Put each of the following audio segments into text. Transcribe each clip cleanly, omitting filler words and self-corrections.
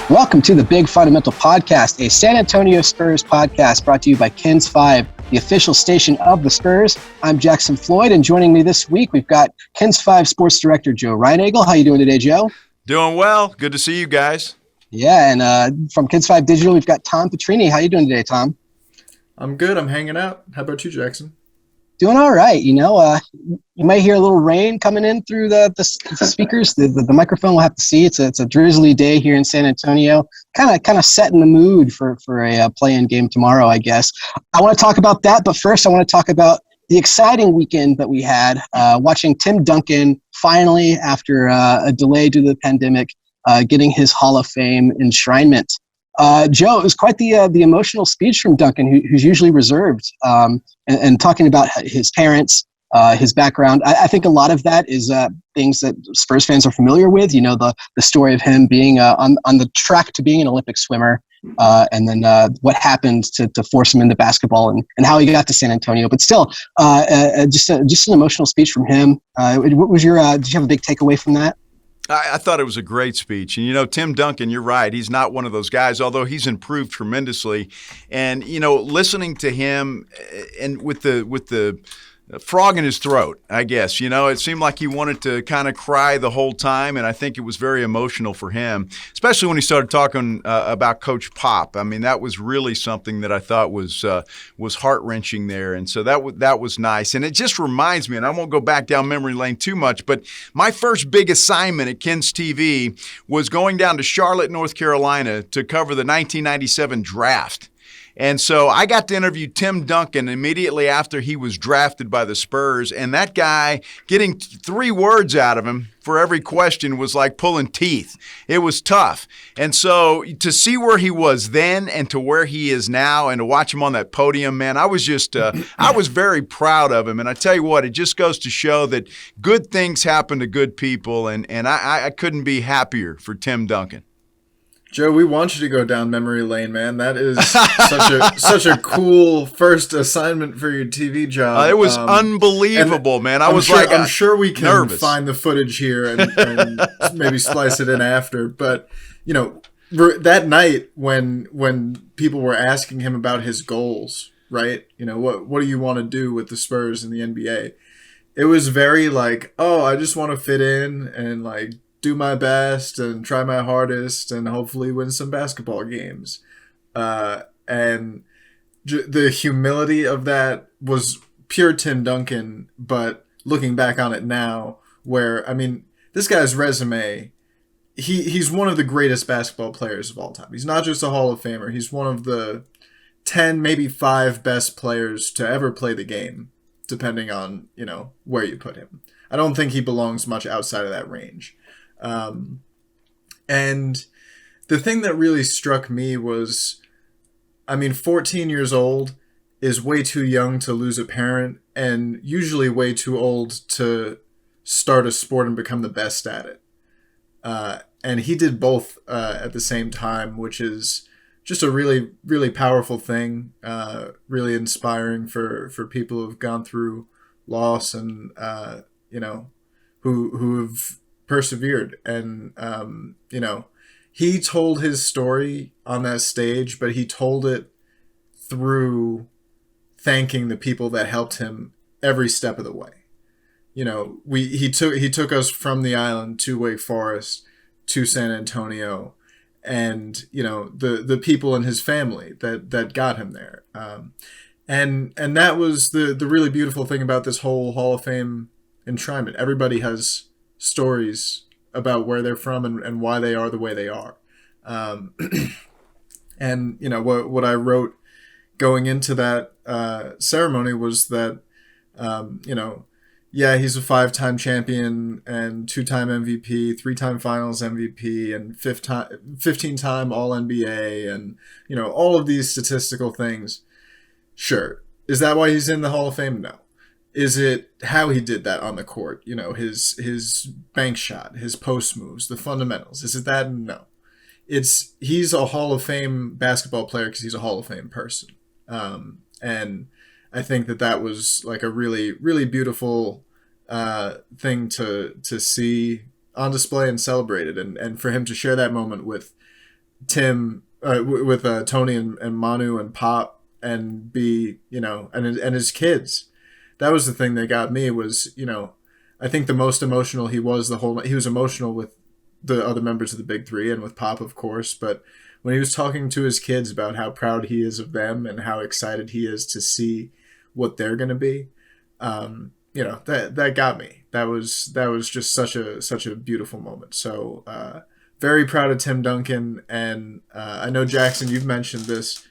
Welcome to the Big Fundamental Podcast, a San Antonio Spurs podcast brought to you by KENS 5, the official station of the Spurs. I'm Jackson Floyd, and joining me this week, we've got KENS 5 Sports Director Joe Reinagel. How you doing today, Joe? Doing well. Good to see you guys. Yeah, and from KENS 5 Digital, we've got Tom Petrini. How you doing today, Tom? I'm good. I'm hanging out. How about you, Jackson? Doing all right. You might hear a little rain coming in through the speakers. The microphone, we'll have to see. It's a drizzly day here in San Antonio. Kind of setting the mood for a play-in game tomorrow, I guess. I want to talk about that, but first I want to talk about the exciting weekend that we had, watching Tim Duncan finally, after a delay due to the pandemic, getting his Hall of Fame enshrinement. Joe, it was quite the emotional speech from Duncan, who's usually reserved, and talking about his parents, his background. I think a lot of that is things that Spurs fans are familiar with. You know, the story of him being on the track to being an Olympic swimmer, and then what happened to force him into basketball, and how he got to San Antonio. But still, just an emotional speech from him. What was your? Did you have a big takeaway from that? I thought it was a great speech. And, Tim Duncan, you're right. He's not one of those guys, although he's improved tremendously. And, listening to him and with the frog in his throat, I guess, it seemed like he wanted to kind of cry the whole time. And I think it was very emotional for him, especially when he started talking about Coach Pop. I mean, that was really something that I thought was heart-wrenching there. And so that was nice. And it just reminds me, and I won't go back down memory lane too much, but my first big assignment at KENS TV was going down to Charlotte, North Carolina to cover the 1997 draft. And so I got to interview Tim Duncan immediately after he was drafted by the Spurs, and that guy, getting 3 words out of him for every question was like pulling teeth. It was tough. And so to see where he was then and to where he is now and to watch him on that podium, man, I was just I was very proud of him. And I tell you what, it just goes to show that good things happen to good people, and I couldn't be happier for Tim Duncan. Joe, we want you to go down memory lane, man. That is such a cool first assignment for your TV job. It was unbelievable, man. I'm sure we can nervous. Find the footage here and maybe splice it in after. But that night when people were asking him about his goals, right? What do you want to do with the Spurs in the NBA? It was very like, I just want to fit in and do my best and try my hardest and hopefully win some basketball games. And the humility of that was pure Tim Duncan, but looking back on it now, where, this guy's resume, he's one of the greatest basketball players of all time. He's not just a Hall of Famer. He's one of the 10, maybe 5 best players to ever play the game, depending on, where you put him. I don't think he belongs much outside of that range. And the thing that really struck me was, 14 years old is way too young to lose a parent and usually way too old to start a sport and become the best at it. And he did both at the same time, which is just a really, really powerful thing, really inspiring for people who've gone through loss and, who have persevered. And he told his story on that stage, but he told it through thanking the people that helped him every step of the way. He took us from the island to Wake Forest to San Antonio, and the people in his family that got him there. And that was the really beautiful thing about this whole Hall of Fame enshrinement. Everybody has stories about where they're from and why they are the way they are. And what I wrote going into that ceremony was that he's a 5-time champion and 2-time MVP, 3-time Finals MVP, and 15-time All NBA, and all of these statistical things. Sure, is that why he's in the Hall of Fame? No. Is it how he did that on the court? His bank shot, his post moves, the fundamentals. Is it that? No. He's a Hall of Fame basketball player because he's a Hall of Fame person. And I think that was like a really, really beautiful thing to see on display and celebrated, and for him to share that moment with Tim, with Tony and Manu and Pop, and be, and his kids. That was the thing that got me, was, I think the most emotional he was the whole night. He was emotional with the other members of the Big Three and with Pop, of course, but when he was talking to his kids about how proud he is of them and how excited he is to see what they're going to be, that got me. That was just such a beautiful moment. So very proud of Tim Duncan, and I know, Jackson, you've mentioned this.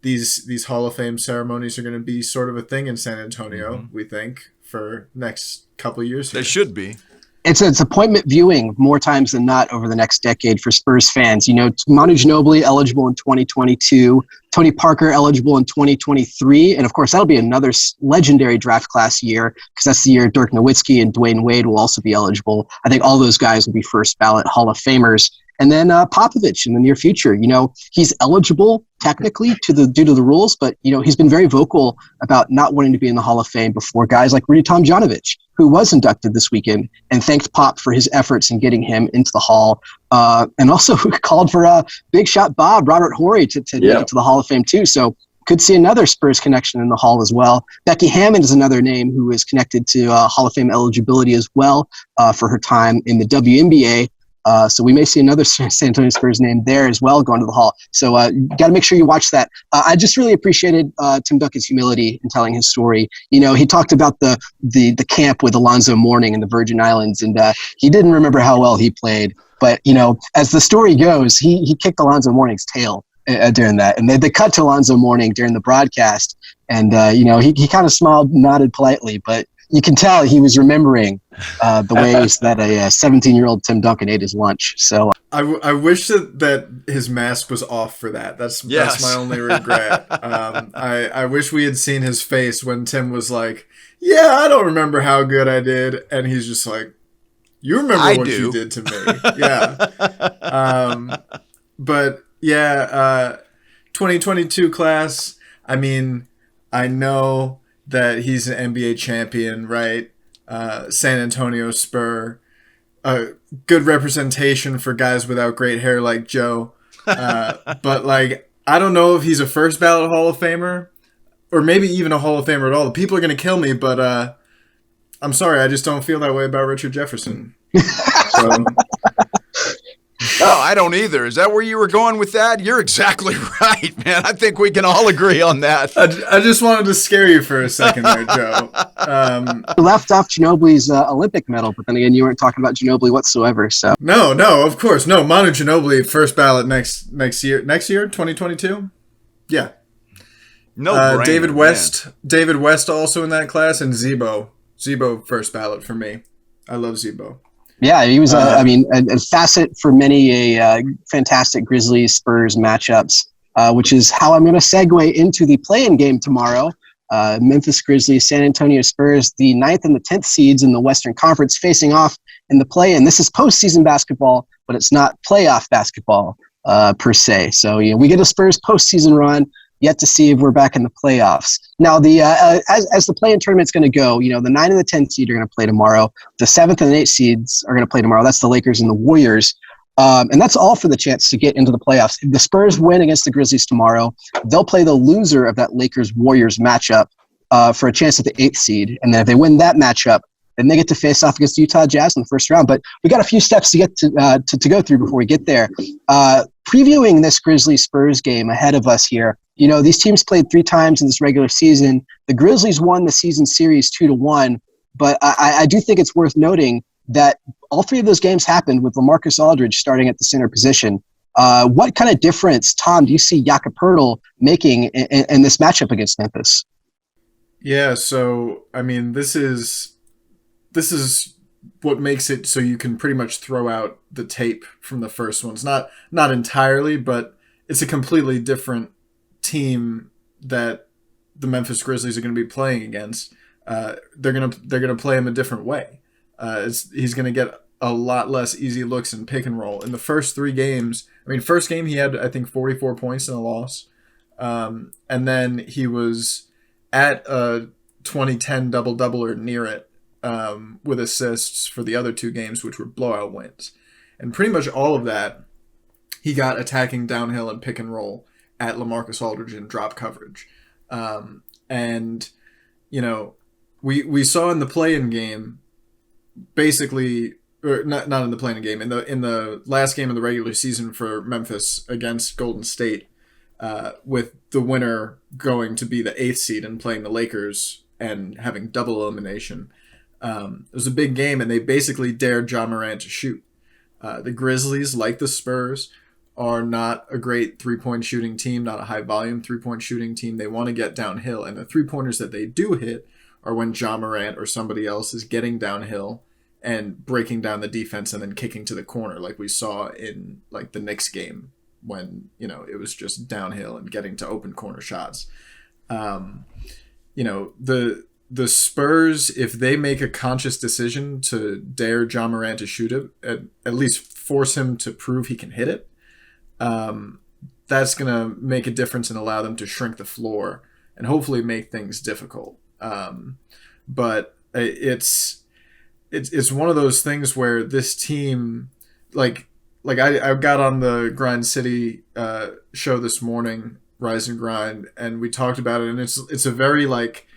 These Hall of Fame ceremonies are going to be sort of a thing in San Antonio, we think, for next couple of years here. They should be. It's appointment viewing more times than not over the next decade for Spurs fans. Manu Ginobili eligible in 2022, Tony Parker eligible in 2023, and of course that'll be another legendary draft class year, because that's the year Dirk Nowitzki and Dwayne Wade will also be eligible. I think all those guys will be first ballot Hall of Famers. And then Popovich in the near future. He's eligible technically due to the rules, but he's been very vocal about not wanting to be in the Hall of Fame before guys like Rudy Tomjanovich, who was inducted this weekend, and thanked Pop for his efforts in getting him into the Hall, and also called for big shot Robert Horry to get into the Hall of Fame too. So could see another Spurs connection in the Hall as well. Becky Hammond is another name who is connected to Hall of Fame eligibility as well for her time in the WNBA. So we may see another San Antonio Spurs name there as well going to the Hall. So got to make sure you watch that. I just really appreciated Tim Duncan's humility in telling his story. He talked about the camp with Alonzo Mourning in the Virgin Islands, and he didn't remember how well he played. But, as the story goes, he kicked Alonzo Mourning's tail during that. And they cut to Alonzo Mourning during the broadcast, and, he kind of smiled, nodded politely, but you can tell he was remembering the ways that a 17-year-old Tim Duncan ate his lunch. So I wish that his mask was off for that. That's my only regret. I wish we had seen his face when Tim was like, "Yeah, I don't remember how good I did," and he's just like, "You remember what you did to me?" Yeah. But yeah, 2022 class. I mean, I know that he's an NBA champion, right? San Antonio Spur, good representation for guys without great hair like Joe. But I don't know if he's a first ballot Hall of Famer, or maybe even a Hall of Famer at all. The people are going to kill me, but I'm sorry, I just don't feel that way about Richard Jefferson. So, No, I don't either. Is that where you were going with that? You're exactly right, man. I think we can all agree on that. I just wanted to scare you for a second there, Joe. You left off Ginobili's Olympic medal, but then again, you weren't talking about Ginobili whatsoever. So No, of course. No, Manu Ginobili, first ballot next year. Next year, 2022? Yeah. No, David West also in that class, and Zebo first ballot for me. I love Zebo. Yeah, he was, a facet for many fantastic Grizzlies Spurs matchups, which is how I'm going to segue into the play-in game tomorrow. Memphis Grizzlies, San Antonio Spurs, the 9th and the 10th seeds in the Western Conference facing off in the play-in. This is postseason basketball, but it's not playoff basketball per se. So we get a Spurs postseason run. Yet to see if we're back in the playoffs. Now, as the play-in tournament's going to go, the 9 and the 10 seed are going to play tomorrow. The 7th and 8th seeds are going to play tomorrow. That's the Lakers and the Warriors. And that's all for the chance to get into the playoffs. If the Spurs win against the Grizzlies tomorrow, they'll play the loser of that Lakers-Warriors matchup for a chance at the 8th seed. And then if they win that matchup, then they get to face off against the Utah Jazz in the first round. But we got a few steps to get to go through before we get there. Previewing this Grizzlies-Spurs game ahead of us here, these teams played 3 times in this regular season. The Grizzlies won the season series 2-1, but I do think it's worth noting that all 3 of those games happened with LaMarcus Aldridge starting at the center position. What kind of difference, Tom, do you see Jakob Poeltl making in this matchup against Memphis? Yeah, so, this is what makes it so you can pretty much throw out the tape from the first ones. Not entirely, but it's a completely different team that the Memphis Grizzlies are going to be playing against. They're gonna play him a different way. He's going to get a lot less easy looks in pick and roll. In the first 3 games, first game he had, I think, 44 points in a loss. And then he was at a 2010 double-double or near it with assists for the other 2 games, which were blowout wins. And pretty much all of that, he got attacking downhill and pick and roll at LaMarcus Aldridge in drop coverage. And, you know, we saw in the play-in game, basically, or not in the play-in game, in the last game of the regular season for Memphis against Golden State, with the winner going to be the 8th seed and playing the Lakers and having double elimination. It was a big game, and they basically dared Ja Morant to shoot. The Grizzlies, like the Spurs, are not a great three-point shooting team, not a high-volume three-point shooting team. They want to get downhill, and the three-pointers that they do hit are when Ja Morant or somebody else is getting downhill and breaking down the defense and then kicking to the corner, like we saw in like the Knicks game when, you know, it was just downhill and getting to open corner shots. You know, the Spurs, if they make a conscious decision to dare Ja Morant to shoot it, at least force him to prove he can hit it, that's going to make a difference and allow them to shrink the floor and hopefully make things difficult. But it's one of those things where this team, like I got on the Grind City show this morning, Rise and Grind, and we talked about it, and it's a very, like,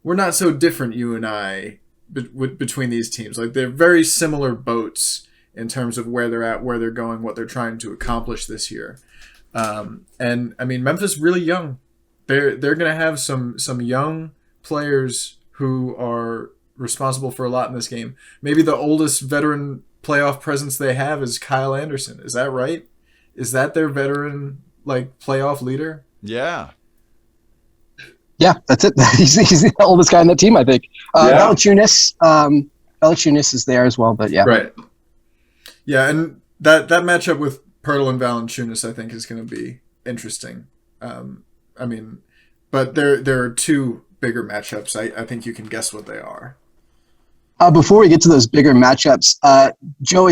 we're not so different, you and I, between these teams. Like, they're very similar boats in terms of where they're at, where they're going, what they're trying to accomplish this year. And I mean, Memphis really young. They're going to have some young players who are responsible for a lot in this game. Maybe the oldest veteran playoff presence they have is Kyle Anderson. Is that right? Is that their veteran, like, playoff leader? Yeah. Yeah, that's it. He's the oldest guy on that team, I think. Valanciunas is there as well, but yeah. Right. Yeah, and that matchup with Pirtle and Valanciunas, I think, is going to be interesting. I mean, but there are 2 bigger matchups. I think you can guess what they are. Before we get to those bigger matchups, Joe,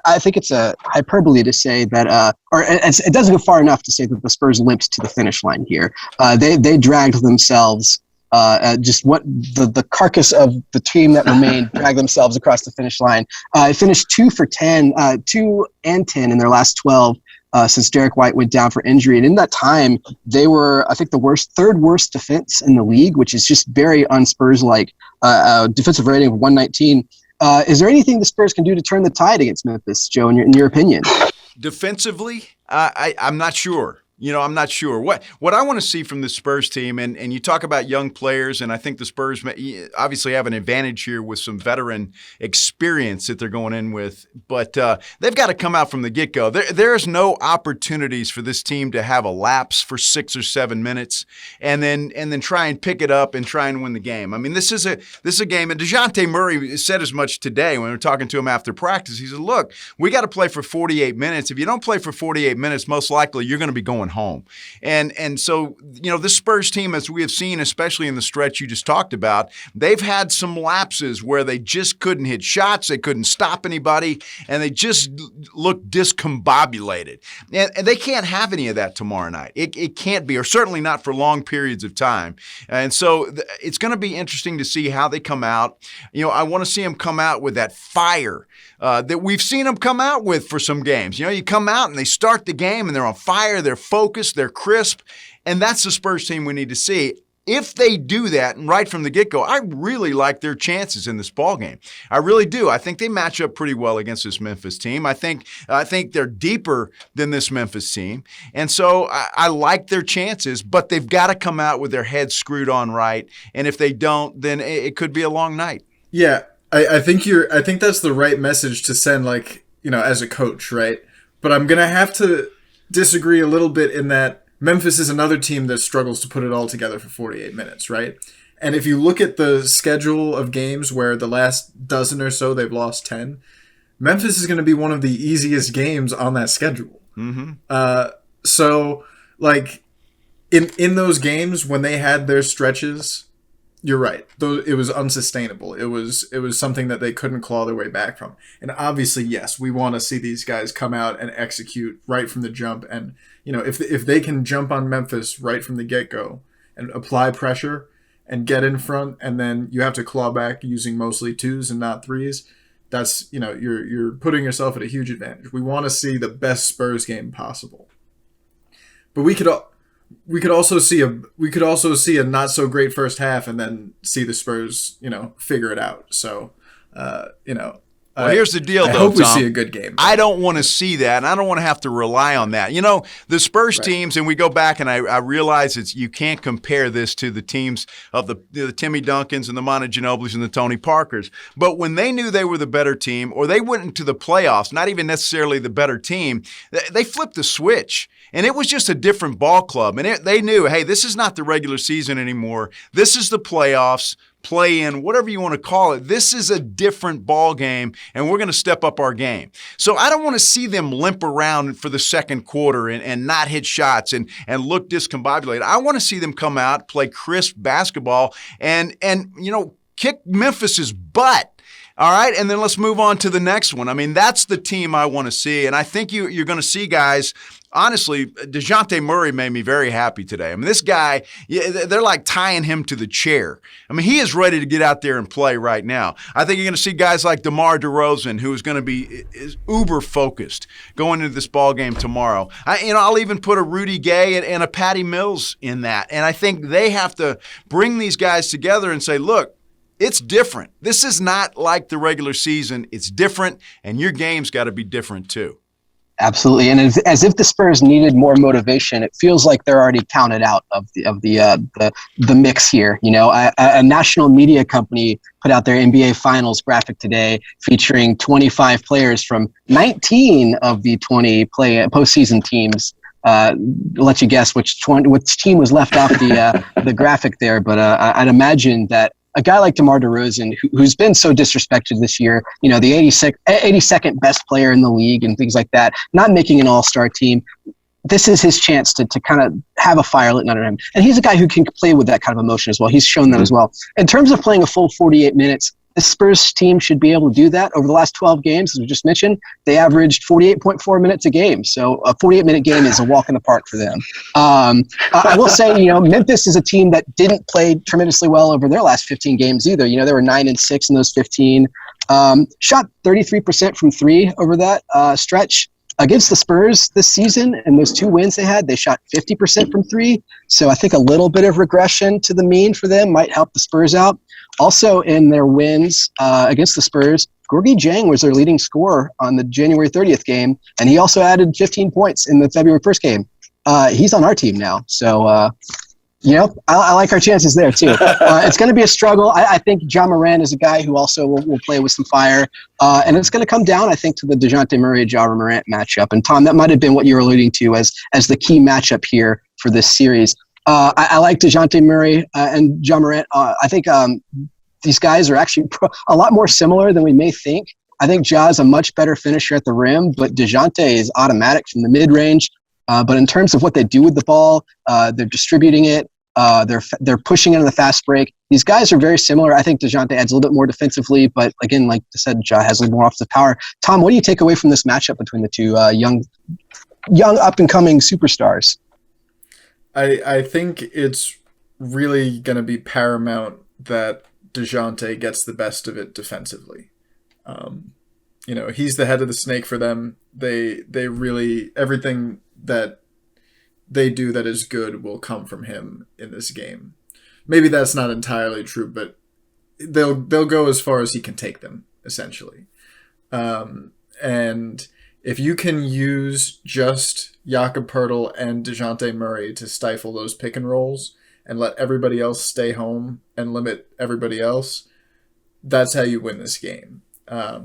I think it's a hyperbole to say that, it doesn't go far enough to say that the Spurs limped to the finish line here. They dragged themselves, just what the carcass of the team that remained dragged themselves across the finish line. Finished 2 for 10, 2 and 10 in their last 12. Since Derek White went down for injury. And in that time, they were, I think, the third worst defense in the league, which is just very un-Spurs-like. Defensive rating of 119. Is there anything the Spurs can do to turn the tide against Memphis, Joe, in your opinion? Defensively, I'm not sure. I'm not sure. What I want to see from the Spurs team, and you talk about young players, and I think the Spurs obviously have an advantage here with some veteran experience that they're going in with, but they've got to come out from the get-go. There's no opportunities for this team to have a lapse for 6 or 7 minutes and then try and pick it up and try and win the game. I mean, this is a game, and DeJounte Murray said as much today when we were talking to him after practice. He said, look, we got to play for 48 minutes. If you don't play for 48 minutes, most likely you're going to be going home. And so, this Spurs team, as we have seen, especially in the stretch you just talked about, they've had some lapses where they just couldn't hit shots, they couldn't stop anybody, and they just looked discombobulated. And they can't have any of that tomorrow night. It can't be, or certainly not for long periods of time. And so it's going to be interesting to see how they come out. I want to see them come out with that fire that we've seen them come out with for some games. You come out and they start the game and they're on fire, they're focused, they're crisp, and that's the Spurs team we need to see. If they do that right from the get-go, I really like their chances in this ballgame. I really do. I think they match up pretty well against this Memphis team. I think they're deeper than this Memphis team. And so I like their chances, but they've got to come out with their heads screwed on right. And if they don't, then it could be a long night. Yeah. I think that's the right message to send, as a coach, right? But I'm going to have to disagree a little bit in that Memphis is another team that struggles to put it all together for 48 minutes, right? And if you look at the schedule of games where the last dozen or so they've lost 10, Memphis is going to be one of the easiest games on that schedule. Mm-hmm. So, in those games when they had their stretches, you're right. It was unsustainable. It was something that they couldn't claw their way back from. And obviously, yes, we want to see these guys come out and execute right from the jump. And if they can jump on Memphis right from the get-go and apply pressure and get in front, and then you have to claw back using mostly twos and not threes, that's, you're putting yourself at a huge advantage. We want to see the best Spurs game possible. But we could also see a not so great first half and then see the Spurs, figure it out. So, Well, here's the deal, I though, hope we Tom. see a good game. I don't want to see that, and I don't want to have to rely on that. The Spurs teams, and we go back, and I realize you can't compare this to the teams of the Timmy Duncans and the Monta Ginobilis and the Tony Parkers. But when they knew they were the better team, or they went into the playoffs, not even necessarily the better team, they flipped the switch. And it was just a different ball club. And they knew, hey, this is not the regular season anymore. This is the playoffs, play-in, whatever you want to call it. This is a different ball game, and we're going to step up our game. So I don't want to see them limp around for the second quarter and not hit shots and look discombobulated. I want to see them come out, play crisp basketball, and kick Memphis's butt. All right, and then let's move on to the next one. I mean, that's the team I want to see, and I think you're going to see guys. Honestly, DeJounte Murray made me very happy today. I mean, this guy, they're like tying him to the chair. I mean, he is ready to get out there and play right now. I think you're going to see guys like Demar Derozan, who is going to be uber focused going into this ball game tomorrow. I'll even put a Rudy Gay and a Patty Mills in that, and I think they have to bring these guys together and say, look, it's different. This is not like the regular season. It's different, and your game's got to be different too. Absolutely, and as if the Spurs needed more motivation, it feels like they're already counted out of the mix here. A national media company put out their NBA Finals graphic today, featuring 25 players from 19 of the 20 postseason teams. Let you guess which team was left off the graphic there, but I'd imagine that a guy like DeMar DeRozan, who's been so disrespected this year, the 82nd best player in the league and things like that, not making an all-star team, this is his chance to kind of have a fire lit under him. And he's a guy who can play with that kind of emotion as well. He's shown that as well. In terms of playing a full 48 minutes, the Spurs team should be able to do that. Over the last 12 games, as we just mentioned, they averaged 48.4 minutes a game. So a 48-minute game is a walk in the park for them. I will say, Memphis is a team that didn't play tremendously well over their last 15 games either. They were 9-6 in those 15. Shot 33% from three over that stretch. Against the Spurs this season, and those two wins they had, they shot 50% from three. So I think a little bit of regression to the mean for them might help the Spurs out. Also in their wins against the Spurs, Gorgui Dieng was their leading scorer on the January 30th game, and he also added 15 points in the February 1st game. He's on our team now, so I like our chances there too. It's going to be a struggle. I think Ja Morant is a guy who also will play with some fire, and it's going to come down, I think, to the DeJounte Murray-Ja Morant matchup. And Tom, that might have been what you were alluding to as the key matchup here for this series. I like DeJounte Murray and Ja Morant. I think these guys are actually a lot more similar than we may think. I think Ja is a much better finisher at the rim, but DeJounte is automatic from the mid-range. But in terms of what they do with the ball, they're distributing it. They're pushing into the fast break. These guys are very similar. I think DeJounte adds a little bit more defensively, but again, like I said, Ja has a little more offensive power. Tom, what do you take away from this matchup between the two young up-and-coming superstars? I think it's really going to be paramount that DeJounte gets the best of it defensively. He's the head of the snake for them. They really, everything that they do that is good will come from him in this game. Maybe that's not entirely true, but they'll go as far as he can take them, essentially. And if you can use just Jakob Poeltl and DeJounte Murray to stifle those pick and rolls and let everybody else stay home and limit everybody else, that's how you win this game. That's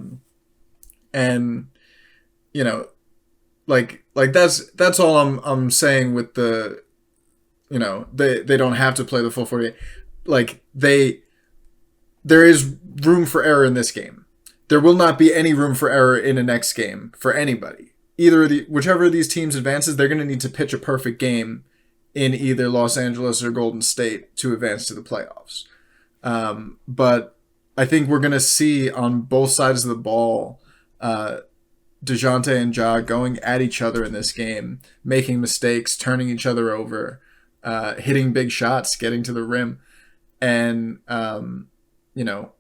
all I'm saying with the, they don't have to play the full 48. There is room for error in this game. There will not be any room for error in the next game for anybody. Whichever of these teams advances, they're going to need to pitch a perfect game in either Los Angeles or Golden State to advance to the playoffs. But I think we're going to see on both sides of the ball, DeJounte and Ja going at each other in this game, making mistakes, turning each other over, hitting big shots, getting to the rim. And you know,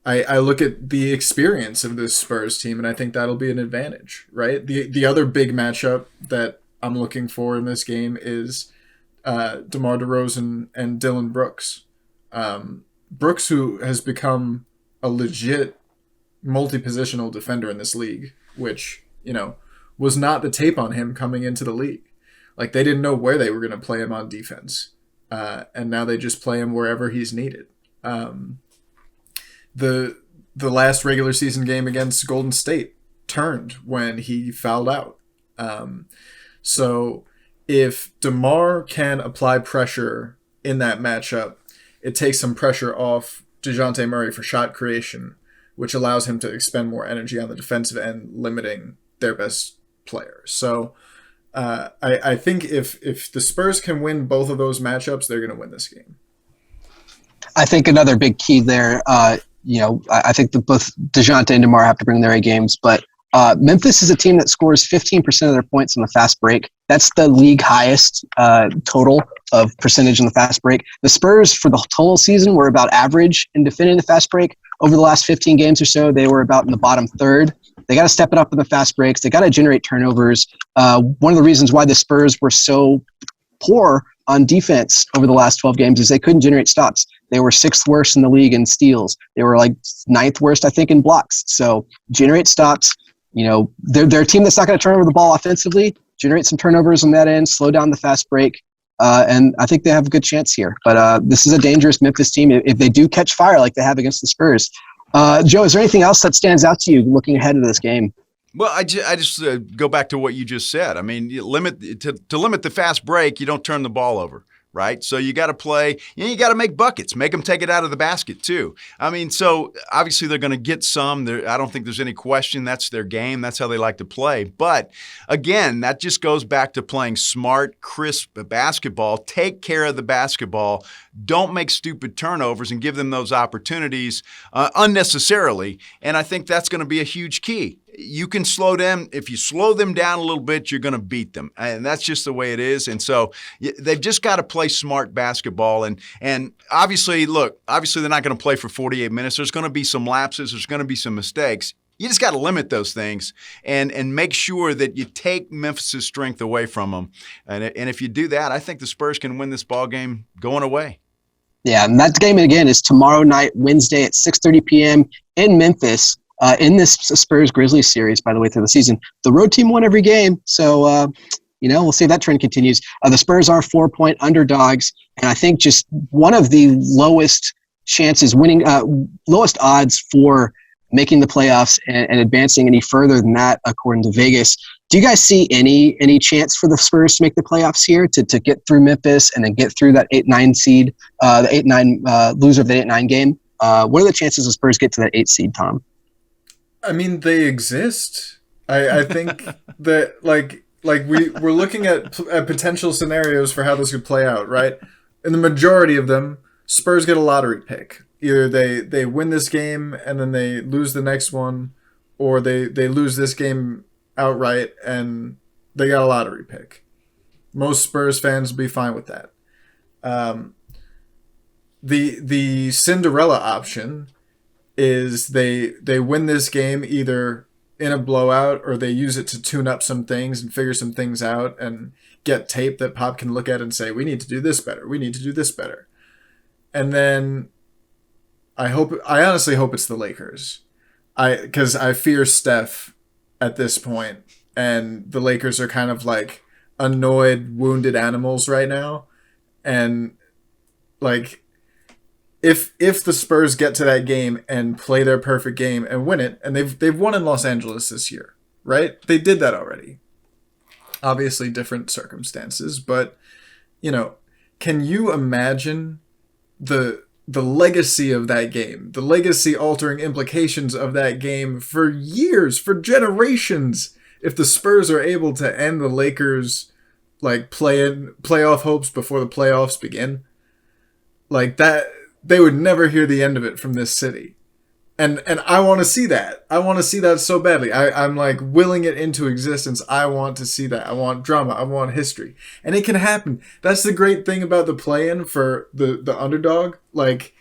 I look at the experience of this Spurs team, and I think that'll be an advantage, right? The other big matchup that I'm looking for in this game is DeMar DeRozan and Dylan Brooks. Brooks, who has become a legit multi-positional defender in this league, which, you know, was not the tape on him coming into the league. Like, they didn't know where they were going to play him on defense. And now they just play him wherever he's needed. The last regular season game against Golden State turned when he fouled out. So if DeMar can apply pressure in that matchup, it takes some pressure off DeJounte Murray for shot creation, which allows him to expend more energy on the defensive end, limiting their best player. So I think if the Spurs can win both of those matchups, they're going to win this game. I think another big key there, I think that both DeJounte and DeMar have to bring their A games, but Memphis is a team that scores 15% of their points on the fast break. That's the league highest total of percentage in the fast break. The Spurs, for the total season, were about average in defending the fast break. Over the last 15 games or so, they were about in the bottom third. They got to step it up in the fast breaks. They got to generate turnovers. One of the reasons why the Spurs were so poor on defense over the last 12 games is they couldn't generate stops. They were sixth worst in the league in steals. They were like ninth worst, I think, in blocks. So generate stops. You know, they're a team that's not going to turn over the ball offensively. Generate some turnovers on that end. Slow down the fast break. And I think they have a good chance here. But this is a dangerous Memphis team if they do catch fire like they have against the Spurs. Joe, is there anything else that stands out to you looking ahead of this game? Well, I just go back to what you just said. I mean, to limit the fast break, you don't turn the ball over, right? So you got to play, you got to make buckets, make them take it out of the basket too. I mean, so obviously they're going to get some. I don't think there's any question that's their game. That's how they like to play. But again, that just goes back to playing smart, crisp basketball. Take care of the basketball. Don't make stupid turnovers and give them those opportunities unnecessarily. And I think that's going to be a huge key. You can slow them. If you slow them down a little bit, you're going to beat them. And that's just the way it is. And so they've just got to play smart basketball. And obviously, they're not going to play for 48 minutes. There's going to be some lapses. There's going to be some mistakes. You just got to limit those things and make sure that you take Memphis' strength away from them. And if you do that, I think the Spurs can win this ball game going away. Yeah, and that game, again, is tomorrow night, Wednesday at 6:30 p.m. in Memphis. In this Spurs-Grizzlies series, by the way, through the season, the road team won every game. So, we'll see if that trend continues. The Spurs are 4-point underdogs, and I think just one of the lowest chances lowest odds for making the playoffs and advancing any further than that, according to Vegas. Do you guys see any chance for the Spurs to make the playoffs here, to get through Memphis and then get through that 8-9 seed, the 8-9 loser of the 8-9 game? What are the chances the Spurs get to that 8 seed, Tom? I mean, they exist. I think that we're looking at potential scenarios for how this could play out, right? In the majority of them, Spurs get a lottery pick. Either they win this game and then they lose the next one, or they lose this game outright and they got a lottery pick. Most Spurs fans will be fine with that. The Cinderella option is they win this game either in a blowout or they use it to tune up some things and figure some things out and get tape that Pop can look at and say, we need to do this better. We need to do this better. And then I honestly hope it's the Lakers. Because I fear Steph at this point, and the Lakers are kind of like annoyed, wounded animals right now. And like, if the Spurs get to that game and play their perfect game and win it, and they've won in Los Angeles this year, right? They did that already. Obviously different circumstances, but can you imagine the legacy of that game, the legacy altering implications of that game for years, for generations, if the Spurs are able to end the Lakers playoff hopes before the playoffs begin? Like that, they would never hear the end of it from this city. And I want to see that. I want to see that so badly. I'm like willing it into existence. I want to see that. I want drama. I want history. And it can happen. That's the great thing about the play-in for the underdog. And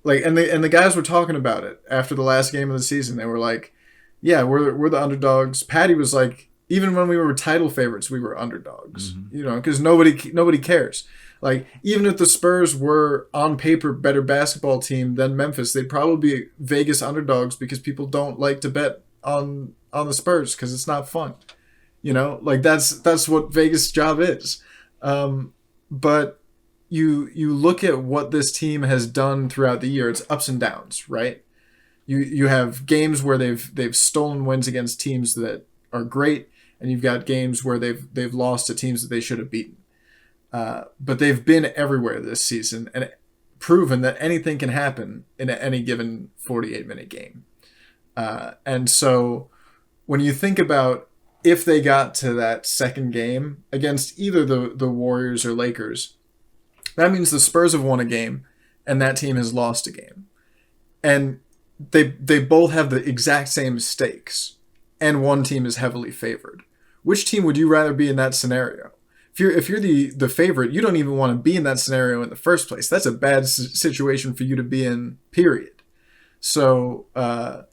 the guys were talking about it after the last game of the season. They were like, yeah, we're the underdogs. Patty was like, even when we were title favorites, we were underdogs. Mm-hmm. Because nobody cares. Like, even if the Spurs were on paper better basketball team than Memphis, they'd probably be Vegas underdogs because people don't like to bet on the Spurs because it's not fun. That's what Vegas' job is. But you look at what this team has done throughout the year. It's ups and downs, right? You have games where they've stolen wins against teams that are great, and you've got games where they've lost to teams that they should have beaten. But they've been everywhere this season and proven that anything can happen in any given 48-minute game. And so when you think about if they got to that second game against either the Warriors or Lakers, that means the Spurs have won a game and that team has lost a game. And they both have the exact same stakes, and one team is heavily favored. Which team would you rather be in that scenario? If you're the favorite, you don't even want to be in that scenario in the first place. That's a bad situation for you to be in, period. So, the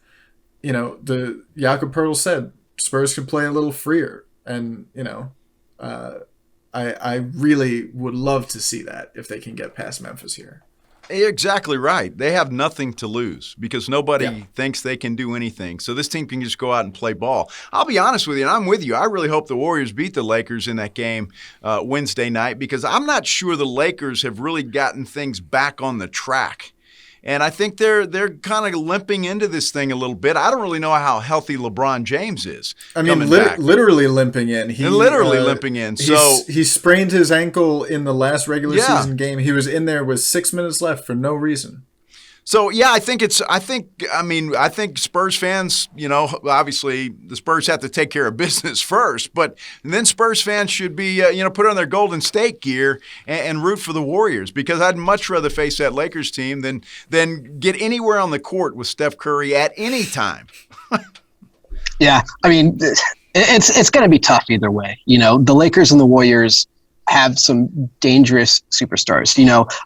Jakob Poeltl said Spurs can play a little freer, and I really would love to see that if they can get past Memphis here. You're exactly right. They have nothing to lose because nobody thinks they can do anything. So this team can just go out and play ball. I'll be honest with you, and I'm with you. I really hope the Warriors beat the Lakers in that game Wednesday night because I'm not sure the Lakers have really gotten things back on the track. And I think they're kind of limping into this thing a little bit. I don't really know how healthy LeBron James is. I mean, literally limping in. Limping in. So he sprained his ankle in the last regular season game. He was in there with 6 minutes left for no reason. So, yeah, I think Spurs fans, obviously the Spurs have to take care of business first, but then Spurs fans should be, put on their Golden State gear and root for the Warriors because I'd much rather face that Lakers team than get anywhere on the court with Steph Curry at any time. Yeah, I mean, it's going to be tough either way. The Lakers and the Warriors have some dangerous superstars.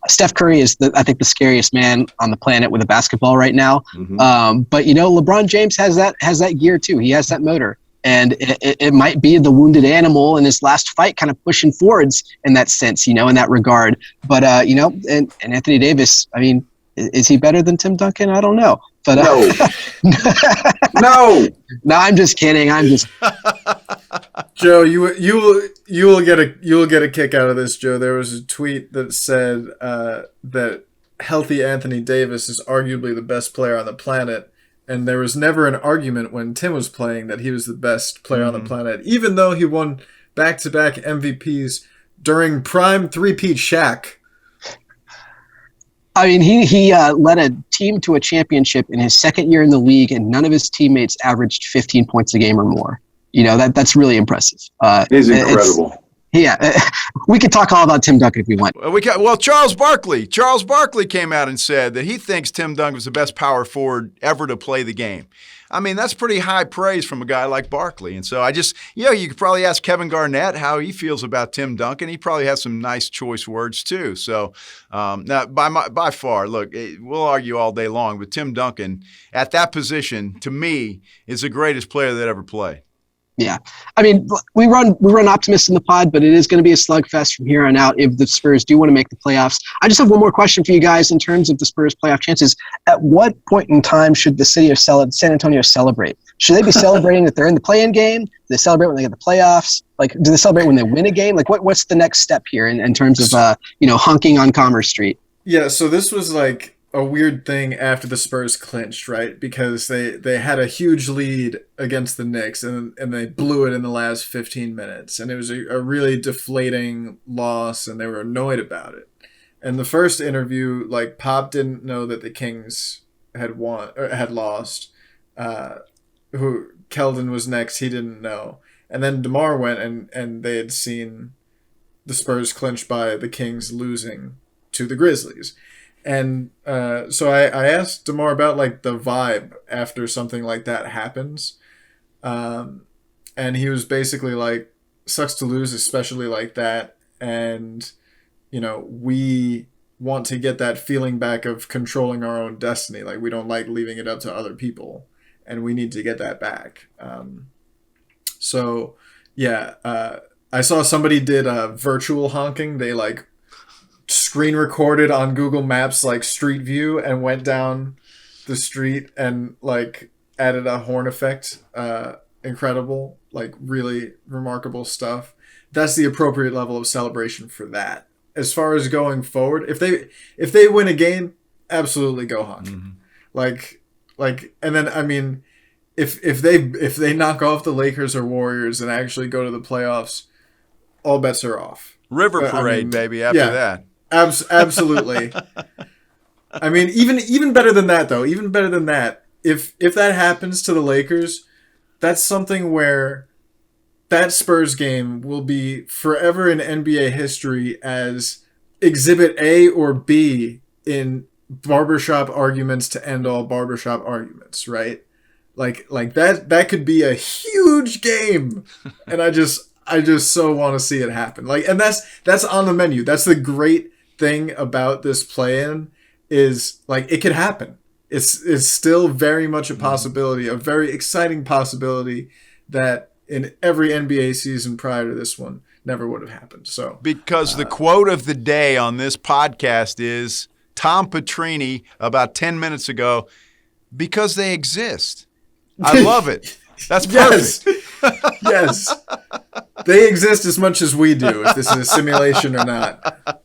Steph Curry is I think the scariest man on the planet with a basketball right now. Mm-hmm. But LeBron James has that gear too. He has that motor, and it might be the wounded animal in his last fight, kind of pushing forwards in that sense, in that regard. But and Anthony Davis, I mean, is he better than Tim Duncan? I don't know. But no. No, I'm just kidding. Joe, you will get a kick out of this, Joe. There was a tweet that said that healthy Anthony Davis is arguably the best player on the planet, and there was never an argument when Tim was playing that he was the best player on the planet, even though he won back-to-back MVPs during prime three-peat Shaq. I mean, he led a team to a championship in his second year in the league, and none of his teammates averaged 15 points a game or more. That's really impressive. It is incredible. We could talk all about Tim Duncan if we want. Well, Charles Barkley came out and said that he thinks Tim Duncan was the best power forward ever to play the game. I mean, that's pretty high praise from a guy like Barkley. And so you could probably ask Kevin Garnett how he feels about Tim Duncan. He probably has some nice choice words too. So now by far, look, we'll argue all day long, but Tim Duncan at that position, to me, is the greatest player that ever played. Yeah. I mean, we run optimists in the pod, but it is going to be a slugfest from here on out if the Spurs do want to make the playoffs. I just have one more question for you guys in terms of the Spurs playoff chances. At what point in time should the city of San Antonio celebrate? Should they be celebrating that they're in the play-in game? Do they celebrate when they get the playoffs? Like, do they celebrate when they win a game? Like, what's the next step here in terms of, honking on Commerce Street? Yeah, so this was like a weird thing after the Spurs clinched, right? Because they had a huge lead against the Knicks and they blew it in the last 15 minutes. And it was a really deflating loss and they were annoyed about it. And the first interview, like, Pop didn't know that the Kings had won or had lost. Who Keldon was next, he didn't know. And then Demar went and they had seen the Spurs clinched by the Kings losing to the Grizzlies. And so I asked Demar about like the vibe after something like that happens. And he was basically like, sucks to lose, especially like that. And, we want to get that feeling back of controlling our own destiny. Like, we don't like leaving it up to other people, and we need to get that back. So, yeah, I saw somebody did virtual honking. They like screen recorded on Google Maps, like Street View, and went down the street and like added a horn effect. Incredible, like really remarkable stuff. That's the appropriate level of celebration for that. As far as going forward, if they win a game, absolutely go honk. Mm-hmm. And then I mean, if they knock off the Lakers or Warriors and actually go to the playoffs, all bets are off. River parade, baby. After that, absolutely. I mean, even better than that though. Even better than that. If that happens to the Lakers, that's something where that Spurs game will be forever in NBA history as Exhibit A or B in barbershop arguments to end all barbershop arguments, right? Like that could be a huge game, and I just so want to see it happen. Like, and that's on the menu. That's the great thing about this play-in is like it could happen. It's still very much a possibility, a very exciting possibility that in every NBA season prior to this one never would have happened. So because the quote of the day on this podcast is Tom Petrini about 10 minutes ago, because they exist. I love it. That's perfect. Yes. They exist as much as we do, if this is a simulation or not.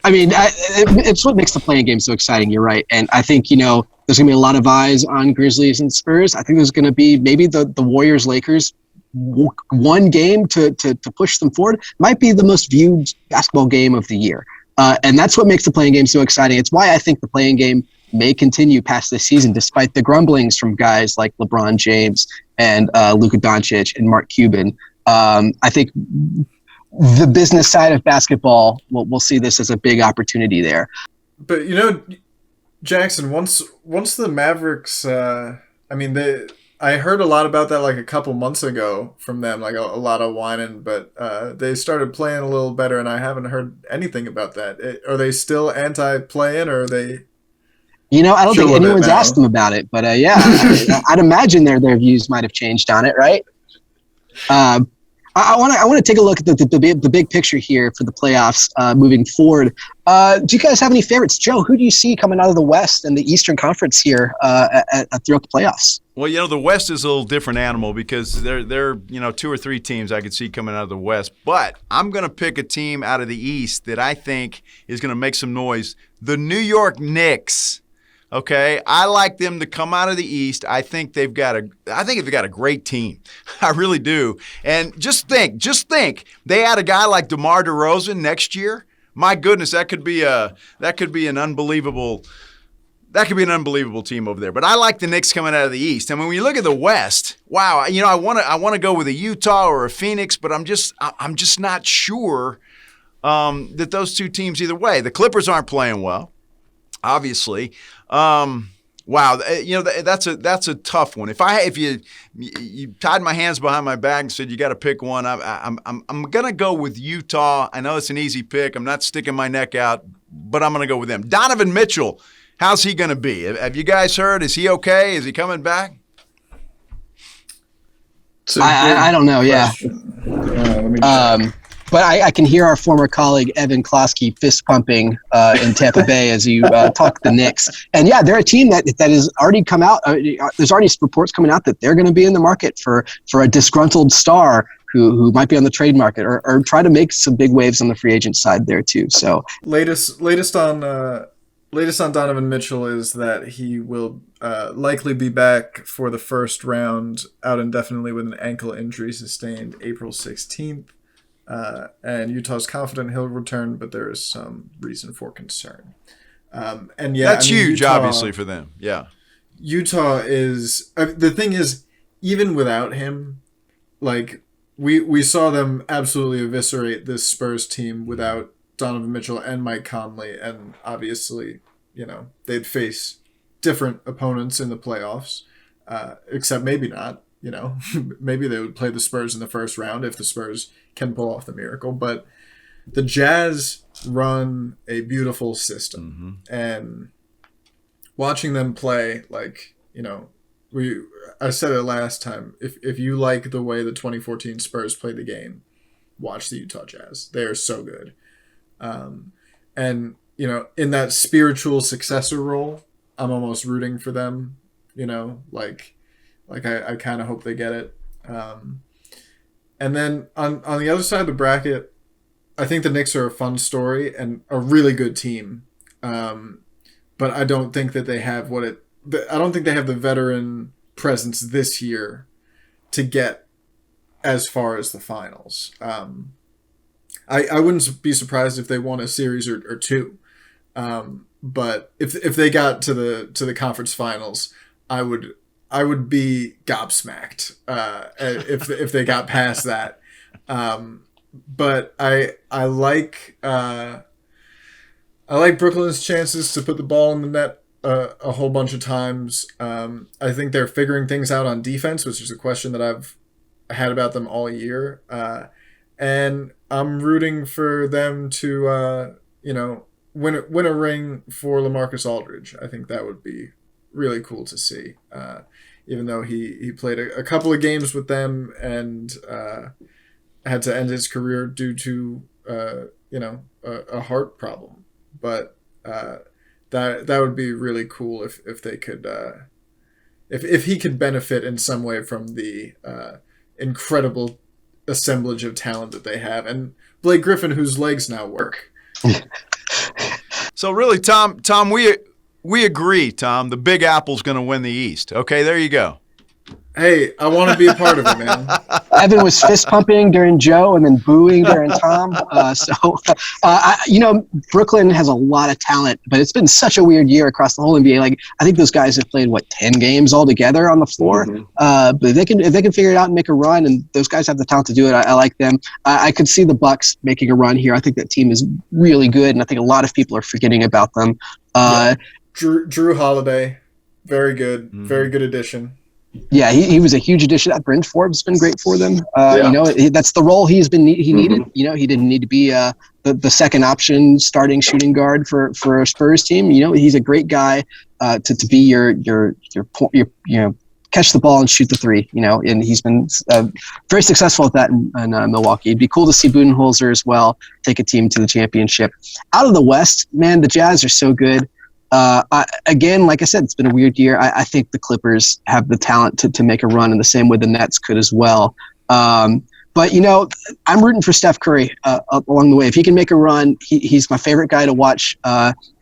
I mean, it's what makes the playing game so exciting. You're right. And I think, there's going to be a lot of eyes on Grizzlies and Spurs. I think there's going to be maybe the Warriors-Lakers one game to push them forward. Might be the most viewed basketball game of the year. And that's what makes the playing game so exciting. It's why I think the playing game may continue past this season, despite the grumblings from guys like LeBron James and Luka Doncic and Mark Cuban. I think the business side of basketball, we'll see this as a big opportunity there. But Jackson, once the Mavericks, I heard a lot about that like a couple months ago from them, like a lot of whining, but they started playing a little better, and I haven't heard anything about that. Are they still anti-playing, or are they? I don't think anyone's asked them about it, but I'd imagine their views might have changed on it, right? I want to take a look at the big picture here for the playoffs moving forward. Do you guys have any favorites? Joe, who do you see coming out of the West and the Eastern Conference here throughout the playoffs? Well, the West is a little different animal because there two or three teams I could see coming out of the West. But I'm going to pick a team out of the East that I think is going to make some noise. The New York Knicks. Okay, I like them to come out of the East. I think they've got a great team. I really do. And just think, they add a guy like DeMar DeRozan next year. My goodness, that could be an unbelievable team over there. But I like the Knicks coming out of the East. And when we look at the West, wow, I want to go with a Utah or a Phoenix, but I'm just not sure that those two teams either way. The Clippers aren't playing well, obviously. Wow, that's a tough one. If you tied my hands behind my back and said you got to pick one, I'm gonna go with Utah. I know it's an easy pick. I'm not sticking my neck out, but I'm gonna go with them. Donovan Mitchell, how's he gonna be? Have you guys heard? Is he okay? Is he coming back? I don't know. Yeah. But I can hear our former colleague Evan Klosky fist pumping in Tampa Bay as you talk the Knicks. And yeah, they're a team that has already come out. There's already reports coming out that they're going to be in the market for a disgruntled star who might be on the trade market or try to make some big waves on the free agent side there too. So latest on Donovan Mitchell is that he will likely be back for the first round, out indefinitely with an ankle injury sustained April 16th. And Utah's confident he'll return, but there is some reason for concern. That's huge, Utah, obviously, for them. Yeah, Utah is the thing is, even without him, like we saw them absolutely eviscerate this Spurs team without Donovan Mitchell and Mike Conley, and obviously they'd face different opponents in the playoffs, except maybe not. Maybe they would play the Spurs in the first round if the Spurs can pull off the miracle. But the Jazz run a beautiful system, and watching them play, I said it last time. If you like the way the 2014 Spurs play the game, watch the Utah Jazz. They are so good. And in that spiritual successor role, I'm almost rooting for them. I kind of hope they get it. And then on the other side of the bracket, I think the Knicks are a fun story and a really good team. But I don't think that they have I don't think they have the veteran presence this year to get as far as the finals. I wouldn't be surprised if they won a series or two. But if they got to the conference finals, I would be gobsmacked if they got past that. But I like Brooklyn's chances to put the ball in the net a whole bunch of times. I think they're figuring things out on defense, which is a question that I've had about them all year. And I'm rooting for them to win a ring for LaMarcus Aldridge. I think that would be really cool to see. Even though he played a couple of games with them and had to end his career due to a heart problem, but that would be really cool if they could if he could benefit in some way from the incredible assemblage of talent that they have, and Blake Griffin, whose legs now work. So really, Tom, we agree, Tom. The Big Apple's going to win the East. Okay, there you go. Hey, I want to be a part of it, man. Evan was fist pumping during Joe and then booing during Tom. Brooklyn has a lot of talent, but it's been such a weird year across the whole NBA. I think those guys have played 10 games all together on the floor. But if they can figure it out and make a run, and those guys have the talent to do it, I like them. I could see the Bucks making a run here. I think that team is really good, and I think a lot of people are forgetting about them. Drew Holiday, very good, very good addition. Yeah, he was a huge addition. Bryn Forbes has been great for them. That's the role he needed. He didn't need to be the second option starting shooting guard for a Spurs team. He's a great guy to be your catch the ball and shoot the three. And he's been very successful at that in Milwaukee. It'd be cool to see Budenholzer as well take a team to the championship. Out of the West, man, the Jazz are so good. Again, like I said, it's been a weird year. I think the Clippers have the talent to make a run in the same way the Nets could as well. But I'm rooting for Steph Curry along the way. If he can make a run, he's my favorite guy to watch,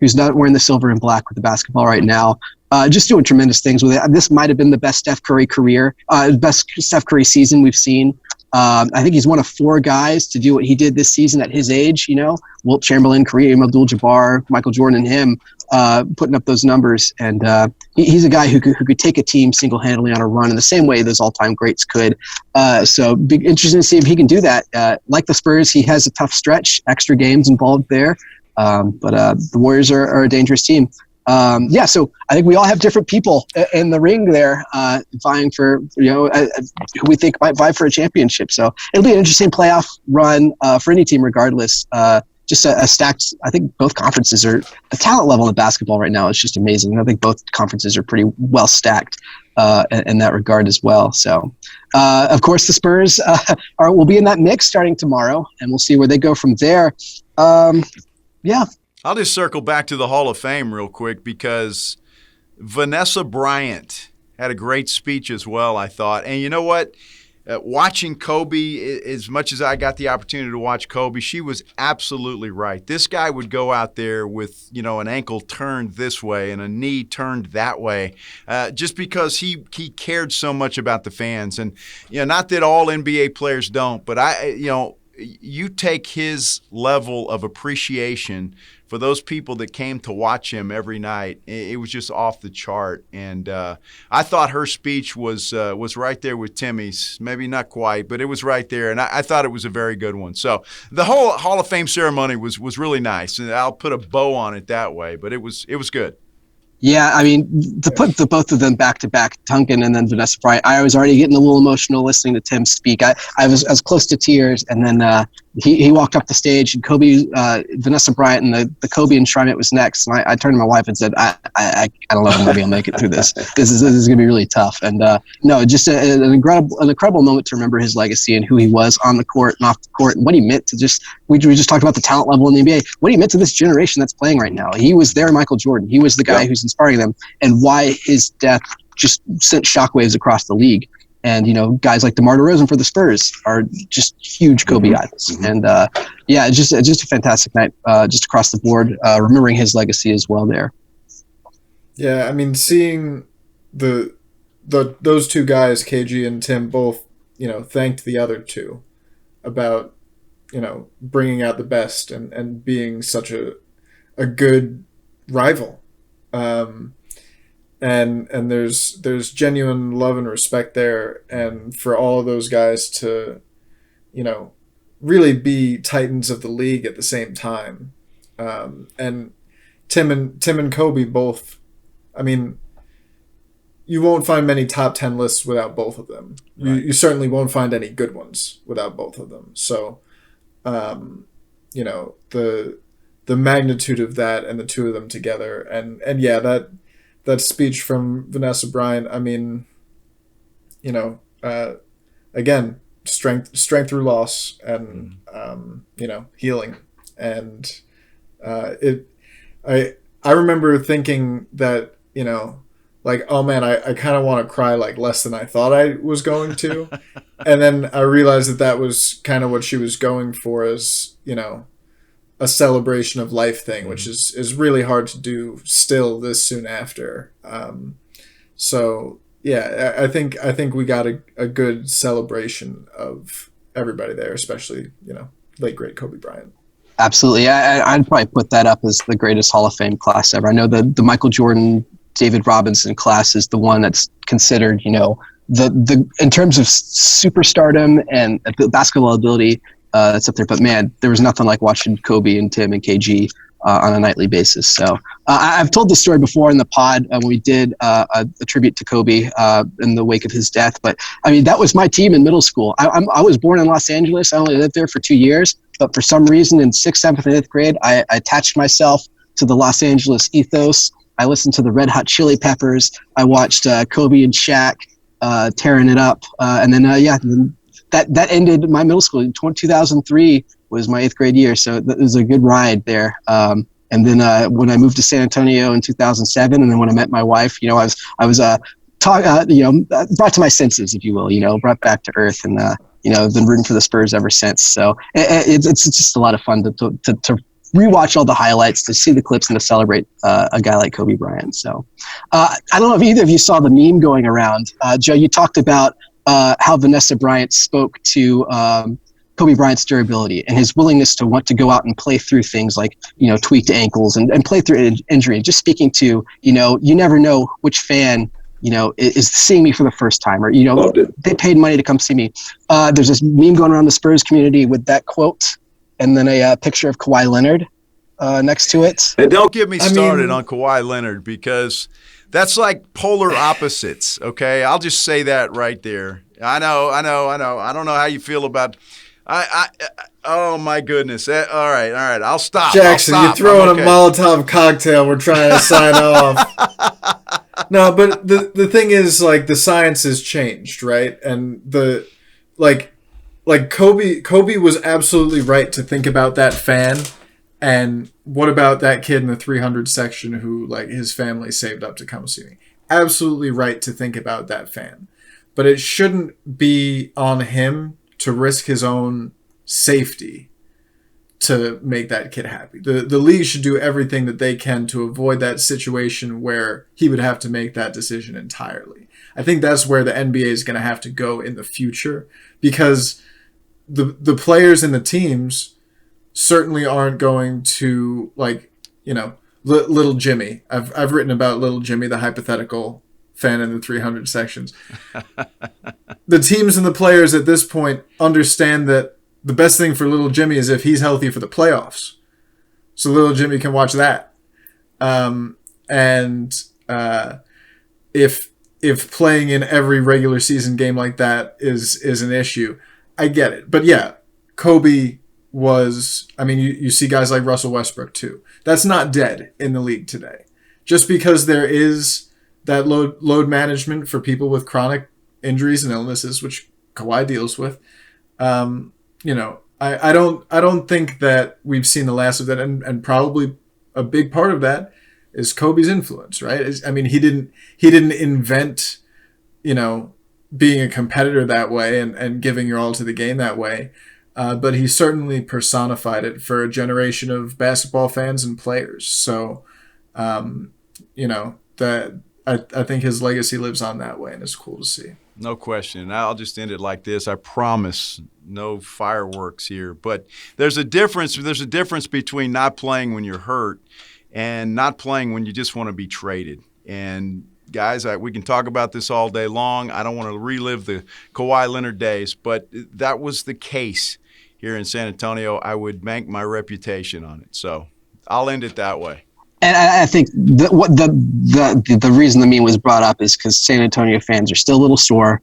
who's not wearing the silver and black with the basketball right now. Just doing tremendous things with it. This might have been the best Steph Curry best Steph Curry season we've seen. I think he's one of 4 guys to do what he did this season at his age. Wilt Chamberlain, Kareem Abdul-Jabbar, Michael Jordan, and him putting up those numbers. And he's a guy who could take a team single-handedly on a run in the same way those all-time greats could. So big interesting to see if he can do that. Like the Spurs, he has a tough stretch, extra games involved there. But the Warriors are a dangerous team. So I think we all have different people in the ring there, vying for, who we think might vie for a championship. So it'll be an interesting playoff run for any team regardless. Just a stacked, I think both conferences are, the talent level in basketball right now is just amazing. I think both conferences are pretty well stacked in that regard as well. So, of course, the Spurs will be in that mix starting tomorrow, and we'll see where they go from there. I'll just circle back to the Hall of Fame real quick because Vanessa Bryant had a great speech as well, I thought. And you know what? Watching Kobe, as much as I got the opportunity to watch Kobe, she was absolutely right. This guy would go out there with, an ankle turned this way and a knee turned that way, just because he cared so much about the fans. And, not that all NBA players don't, but you take his level of appreciation for those people that came to watch him every night. It was just off the chart. And I thought her speech was right there with Timmy's. Maybe not quite, but it was right there. And I thought it was a very good one. So the whole Hall of Fame ceremony was really nice. And I'll put a bow on it that way, but it was good. Yeah, I mean, to put the both of them back to back, Duncan and then Vanessa Bryant, I was already getting a little emotional listening to Tim speak. I was close to tears, and then he walked up the stage, and Vanessa Bryant and the Kobe enshrinement was next. And I turned to my wife and said, I don't know if I'm going to be able to make it through this. This is going to be really tough. And no, just an incredible moment to remember his legacy and who he was on the court and off the court, and what he meant to we just talked about the talent level in the NBA, what he meant to this generation that's playing right now. He was their Michael Jordan. He was the guy who's inspiring them, and why his death just sent shockwaves across the league. And, guys like DeMar DeRozan for the Spurs are just huge Kobe idols. And, just a fantastic night just across the board, remembering his legacy as well there. Yeah, I mean, seeing those two guys, KG and Tim, both, thanked the other two about, bringing out the best and being such a good rival. And there's genuine love and respect there, and for all of those guys to, really be titans of the league at the same time. And Tim and Kobe both, I mean, you won't find many top 10 lists without both of them. Right. You certainly won't find any good ones without both of them. So, the magnitude of that and the two of them together, and yeah, that speech from Vanessa Bryant, I mean, again, strength through loss, and healing. And I remember thinking that, like, oh man, I kind of want to cry like less than I thought I was going to. And then I realized that was kind of what she was going for, as, a celebration of life thing, which is really hard to do still this soon after. So yeah, I think we got a good celebration of everybody there, especially, late great Kobe Bryant. Absolutely. I'd probably put that up as the greatest Hall of Fame class ever. I know the Michael Jordan, David Robinson class is the one that's considered, the in terms of superstardom and basketball ability, that's up there. But man, there was nothing like watching Kobe and Tim and KG on a nightly basis. So I've told this story before in the pod when we did a tribute to Kobe in the wake of his death. But I mean, that was my team in middle school. I was born in Los Angeles. I only lived there for 2 years. But for some reason in 6th, 7th, and 8th grade, I attached myself to the Los Angeles ethos. I listened to the Red Hot Chili Peppers. I watched Kobe and Shaq tearing it up. And then, that ended my middle school. 2003 was my 8th grade year, so it was a good ride there. And then when I moved to San Antonio in 2007, and then when I met my wife, I was brought to my senses, if you will, brought back to earth, and been rooting for the Spurs ever since. So it's just a lot of fun to rewatch all the highlights, to see the clips, and to celebrate a guy like Kobe Bryant. So I don't know if either of you saw the meme going around. Joe, you talked about how Vanessa Bryant spoke to Kobe Bryant's durability and his willingness to want to go out and play through things like, tweaked ankles and play through injury. Just speaking to, you never know which fan, is seeing me for the first time, or, they paid money to come see me. There's this meme going around the Spurs community with that quote, and then a picture of Kawhi Leonard next to it. And don't get me started on Kawhi Leonard, because that's like polar opposites, okay? I'll just say that right there. I know. I don't know how you feel about oh, my goodness. All right. I'll stop. Jackson, you're throwing a Molotov cocktail. We're trying to sign off. No, but the thing is, like, the science has changed, right? And Kobe was absolutely right to think about that fan. And what about that kid in the 300 section who, like, his family saved up to come see me? Absolutely right to think about that fan. But it shouldn't be on him to risk his own safety to make that kid happy. The league should do everything that they can to avoid that situation where he would have to make that decision entirely. I think that's where the NBA is going to have to go in the future, because the players and the teams certainly aren't going to, like, you know, little Jimmy. I've written about little Jimmy, the hypothetical fan in the 300 sections. The teams and the players at this point understand that the best thing for little Jimmy is if he's healthy for the playoffs. So little Jimmy can watch that. If playing in every regular season game like that is an issue, I get it. But yeah, Kobe was, I mean, you see guys like Russell Westbrook too. That's not dead in the league today. Just because there is that load management for people with chronic injuries and illnesses, which Kawhi deals with, you know, I don't think that we've seen the last of that, and probably a big part of that is Kobe's influence, right? I mean, he didn't invent, you know, being a competitor that way and giving your all to the game that way, but he certainly personified it for a generation of basketball fans and players. So, you know, that I think his legacy lives on that way, and it's cool to see. No question. I'll just end it like this. I promise no fireworks here. But there's a difference. There's a difference between not playing when you're hurt and not playing when you just want to be traded. And guys, we can talk about this all day long. I don't want to relive the Kawhi Leonard days, but that was the case here in San Antonio. I would bank my reputation on it. So I'll end it that way. And I think the reason the meme was brought up is because San Antonio fans are still a little sore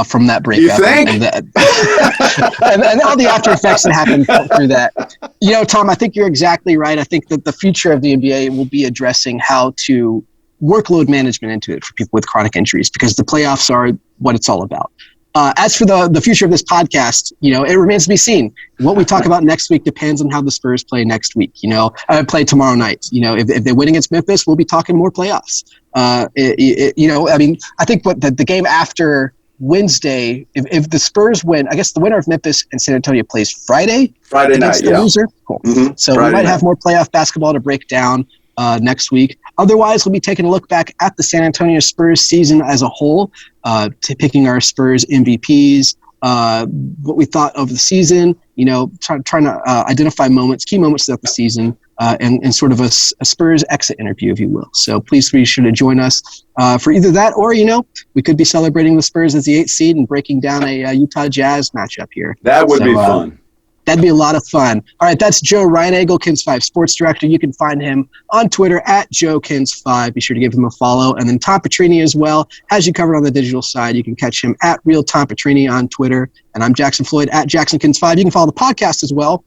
from that breakup. You think? And all the after effects that happened through that. You know, Tom, I think you're exactly right. I think that the future of the NBA will be addressing how to workload management into it for people with chronic injuries, because the playoffs are what it's all about. As for the future of this podcast, you know, it remains to be seen. What we talk about next week depends on how the Spurs play next week. You know, play tomorrow night. You know, if they win against Memphis, we'll be talking more playoffs. You know, I mean, I think what the game after Wednesday, if the Spurs win, I guess the winner of Memphis and San Antonio plays Friday night, the loser. Cool. Mm-hmm. So Friday we might night. have more playoff basketball to break down next week. Otherwise, we'll be taking a look back at the San Antonio Spurs season as a whole, picking our Spurs MVPs, what we thought of the season, you know, trying to identify key moments throughout the season, and sort of a Spurs exit interview, if you will. So please be sure to join us for either that, or, you know, we could be celebrating the Spurs as the 8th seed and breaking down a Utah Jazz matchup here. That would be fun. That'd be a lot of fun. All right, that's Joe Reinagel, Kins5 sports director. You can find him on Twitter at JoeKins5. Be sure to give him a follow. And then Tom Petrini as well, has you covered on the digital side. You can catch him at Real Tom Petrini on Twitter. And I'm Jackson Floyd at JacksonKins5. You can follow the podcast as well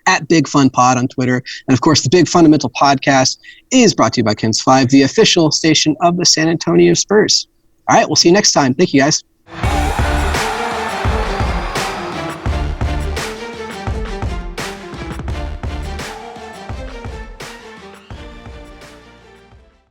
at Big Fun Pod on Twitter. And of course, the Big Fundamental Podcast is brought to you by Kins5, the official station of the San Antonio Spurs. All right, we'll see you next time. Thank you, guys.